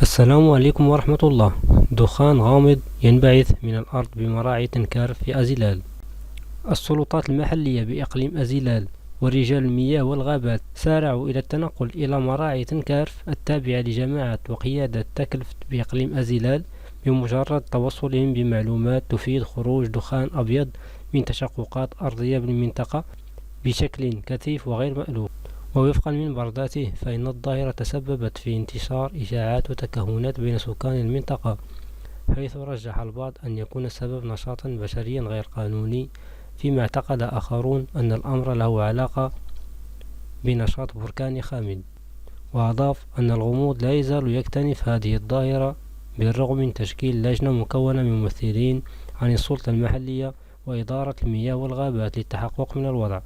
السلام عليكم ورحمة الله. دخان غامض ينبعث من الأرض بمراعي تنكارف في أزلال. السلطات المحلية بإقليم أزلال ورجال المياه والغابات سارعوا إلى التنقل إلى مراعي تنكارف التابعة لجماعة وقيادة تكلفت بإقليم أزلال بمجرد توصلهم بمعلومات تفيد خروج دخان أبيض من تشققات أرضية بالمنطقة بشكل كثيف وغير مألوف. ووفقا من برداته فإن الظاهرة تسببت في انتشار إشاعات وتكهنات بين سكان المنطقة، حيث رجح البعض أن يكون السبب نشاطا بشري غير قانوني، فيما اعتقد آخرون أن الأمر له علاقة بنشاط بركاني خامد. وأضاف أن الغموض لا يزال يكتنف هذه الظاهرة بالرغم من تشكيل لجنة مكونة من ممثلين عن السلطة المحلية وإدارة المياه والغابات للتحقق من الوضع.